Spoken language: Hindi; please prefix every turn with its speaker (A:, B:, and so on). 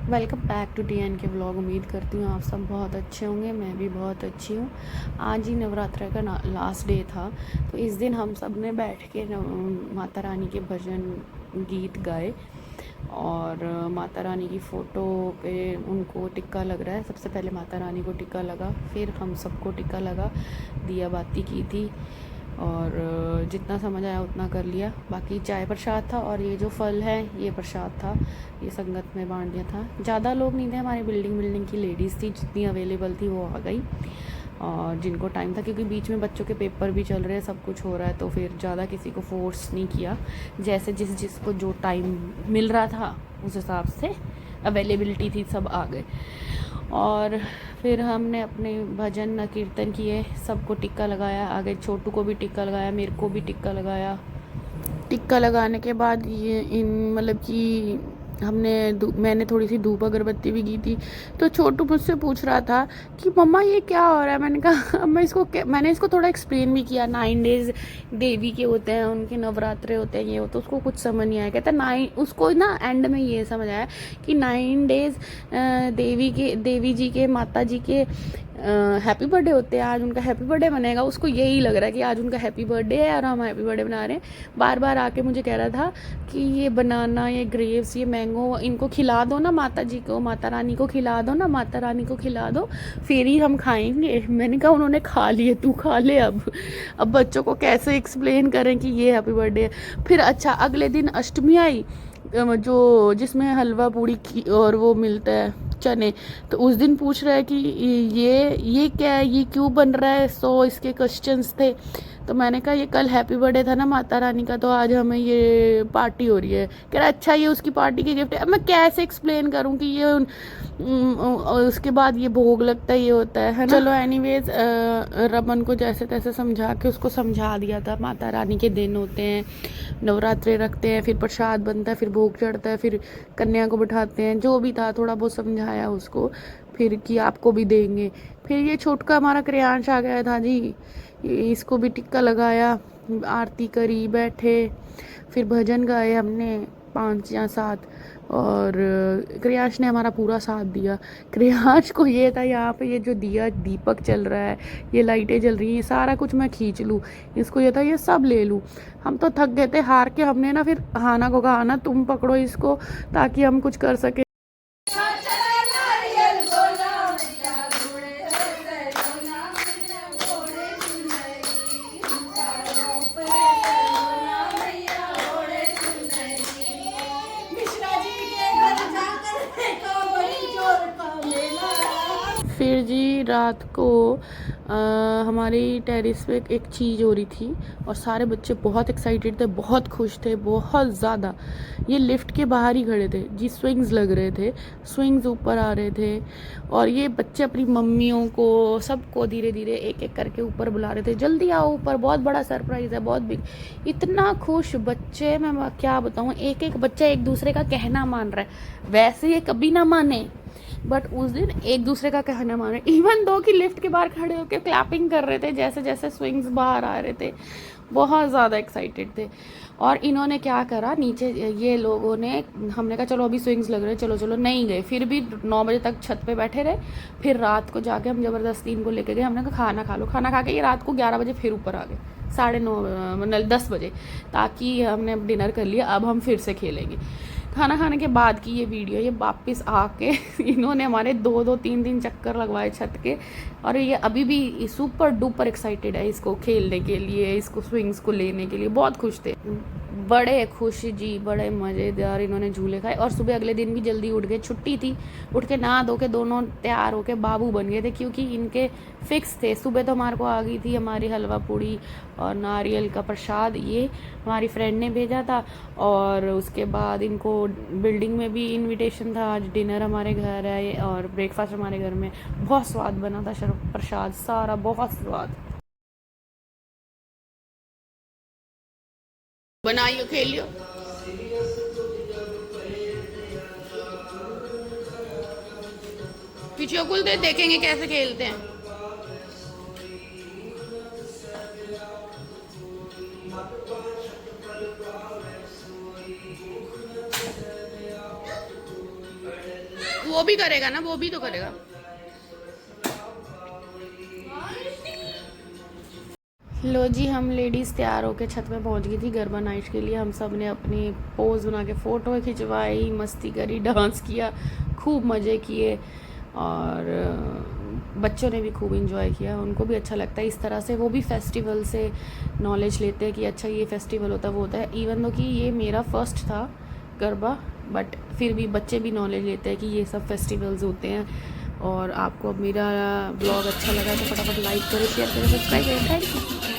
A: वेलकम बैक टू TN के व्लॉग। उम्मीद करती हूँ आप सब बहुत अच्छे होंगे। मैं भी बहुत अच्छी हूँ। आज ही नवरात्र का लास्ट डे था, तो इस दिन हम सब ने बैठ के माता रानी के भजन गीत गाए और माता रानी की फ़ोटो पे उनको टिक्का लग रहा है। सबसे पहले माता रानी को टिक्का लगा, फिर हम सबको टिक्का लगा, दिया बाती की थी और जितना समझ आया उतना कर लिया। बाकी चाय प्रसाद था और ये जो फल है ये प्रसाद था, ये संगत में बांट दिया था। ज़्यादा लोग नहीं थे, हमारी बिल्डिंग की लेडीज़ थी, जितनी अवेलेबल थी वो आ गई और जिनको टाइम था, क्योंकि बीच में बच्चों के पेपर भी चल रहे हैं, सब कुछ हो रहा है, तो फिर ज़्यादा किसी को फोर्स नहीं किया। जैसे जिसको जो टाइम मिल रहा था उस हिसाब से अवेलेबिलिटी थी, सब आ गए। और फिर हमने अपने भजन कीर्तन किए, सबको टिक्का लगाया, आगे छोटू को भी टिक्का लगाया, मेरे को भी टिक्का लगाया। टिक्का लगाने के बाद ये मतलब कि मैंने थोड़ी सी धूप अगरबत्ती भी की थी। तो छोटू मुझसे पूछ रहा था कि मम्मा ये क्या हो रहा है। मैंने कहा मैंने इसको थोड़ा एक्सप्लेन भी किया। 9 डेज देवी के होते हैं, उनके नवरात्रे होते हैं, ये होता है। उसको कुछ समझ नहीं आया। कहता 9, उसको ना एंड में ये समझ आया कि 9 डेज देवी जी के, माता जी के हैप्पी बर्थडे होते हैं। आज उनका हैप्पी बर्थडे मनेगा, उसको यही लग रहा है कि आज उनका हैप्पी बर्थडे है और हम हैप्पी बर्थडे मना रहे हैं। बार बार आके मुझे कह रहा था कि ये बनाना, ये ग्रेप्स, ये मैंगो इनको खिला दो ना माता जी को, माता रानी को खिला दो ना, माता रानी को खिला दो, फिर ही हम खाएंगे। मैंने कहा उन्होंने खा लिए, तू खा ले। अब बच्चों को कैसे एक्सप्लेन करें कि ये हैप्पी बर्थडे है। फिर अच्छा, अगले दिन अष्टमी आई, जो जिसमें हलवा पूड़ी की और वो मिलता है चने। तो उस दिन पूछ रहा है कि ये क्या है, ये क्यों बन रहा है, सो इसके क्वेश्चंस थे। तो मैंने कहा ये कल हैप्पी बर्थडे था ना माता रानी का, तो आज हमें ये पार्टी हो रही है। कह रहा अच्छा ये उसकी पार्टी की गिफ्ट है। अब मैं कैसे एक्सप्लेन करूं कि ये उसके बाद ये भोग लगता है, ये होता है ना। चलो एनीवेज, रमन को जैसे तैसे समझा के उसको समझा दिया था। माता रानी के दिन होते हैं, नवरात्रे रखते हैं, फिर प्रसाद बनता है, फिर भोग चढ़ता है, फिर कन्या को बिठाते हैं, जो भी था थोड़ा बहुत समझाया उसको, फिर कि आपको भी देंगे। फिर ये छोटका हमारा क्रियांश आ गया था जी, इसको भी टिक्का लगाया, आरती करी, बैठे, फिर भजन गाए हमने 5 या 7 और क्रियांश ने हमारा पूरा साथ दिया। क्रियांश को ये था यहाँ पे ये जो दिया दीपक चल रहा है, ये लाइटें जल रही हैं, ये सारा कुछ मैं खींच लूँ। इसको ये था ये सब ले लूँ। हम तो थक गए थे, हार के हमने ना फिर हाना को कहा ना तुम पकड़ो इसको ताकि हम कुछ कर सके। फिर जी रात को हमारी टेरेस पे एक चीज़ हो रही थी और सारे बच्चे बहुत एक्साइटेड थे, बहुत खुश थे, बहुत ज़्यादा। ये लिफ्ट के बाहर ही खड़े थे जी, स्विंग्स लग रहे थे, स्विंग्स ऊपर आ रहे थे और ये बच्चे अपनी मम्मियों को, सबको धीरे धीरे एक एक करके ऊपर बुला रहे थे, जल्दी आओ ऊपर, बहुत बड़ा सरप्राइज़ है, बहुत बिग। इतना खुश बच्चे, मैं क्या बताऊँ, एक एक बच्चा एक दूसरे का कहना मान रहा है। वैसे ये कभी ना माने, बट उस दिन एक दूसरे का कहना माने। इवन दो कि लिफ्ट के बाहर खड़े होकर क्लैपिंग कर रहे थे जैसे जैसे स्विंग्स बाहर आ रहे थे, बहुत ज़्यादा एक्साइटेड थे। और इन्होंने क्या करा, नीचे ये लोगों ने, हमने कहा चलो अभी स्विंग्स लग रहे हैं, चलो चलो, नहीं गए। फिर भी 9 बजे तक छत पे बैठे रहे। फिर रात को जाके हम ज़बरदस्ती इनको लेके गए, हमने कहा खाना खा लो। खाना खा के ये रात को 11 बजे फिर ऊपर आ गए, 9:30 मतलब 10 बजे, ताकि हमने डिनर कर लिया, अब हम फिर से खेलेंगे। खाना खाने के बाद की ये वीडियो, ये वापस आके इन्होंने हमारे 2-3 चक्कर लगवाए छत के और ये अभी भी सुपर डुपर एक्साइटेड है इसको खेलने के लिए, इसको स्विंग्स को लेने के लिए, बहुत खुश थे, बड़े खुश जी, बड़े मज़ेदार इन्होंने झूले खाए। और सुबह अगले दिन भी जल्दी उठ गए, छुट्टी थी, उठ के नहा धो के दोनों तैयार होके बाबू बन गए थे, क्योंकि इनके फिक्स थे। सुबह तो हमारे को आ गई थी हमारी हलवा पूड़ी और नारियल का प्रसाद, ये हमारी फ्रेंड ने भेजा था। और उसके बाद इनको बिल्डिंग में भी इनविटेशन था, आज डिनर हमारे घर है और ब्रेकफास्ट हमारे घर में। बहुत स्वाद बना था प्रसाद सारा, बहुत स्वाद। बनाइयो, खेलियो, पीछे खुलते देखेंगे कैसे खेलते हैं। वो भी करेगा ना, वो भी तो करेगा। लो जी, हम लेडीज़ तैयार होकर छत पे पहुंच गई थी गरबा नाइट के लिए। हम सब ने अपनी पोज बना के फ़ोटो खिंचवाई, मस्ती करी, डांस किया, खूब मज़े किए और बच्चों ने भी खूब इंजॉय किया। उनको भी अच्छा लगता है इस तरह से, वो भी फेस्टिवल से नॉलेज लेते हैं कि अच्छा ये फेस्टिवल होता है, वो होता है। इवन दो कि ये मेरा फर्स्ट था गरबा, बट फिर भी बच्चे भी नॉलेज लेते हैं कि ये सब फेस्टिवल्स होते हैं। और आपको अब मेरा ब्लॉग अच्छा लगा तो फटाफट लाइक करें, शेयर करें, सब्सक्राइब करें। Thank you.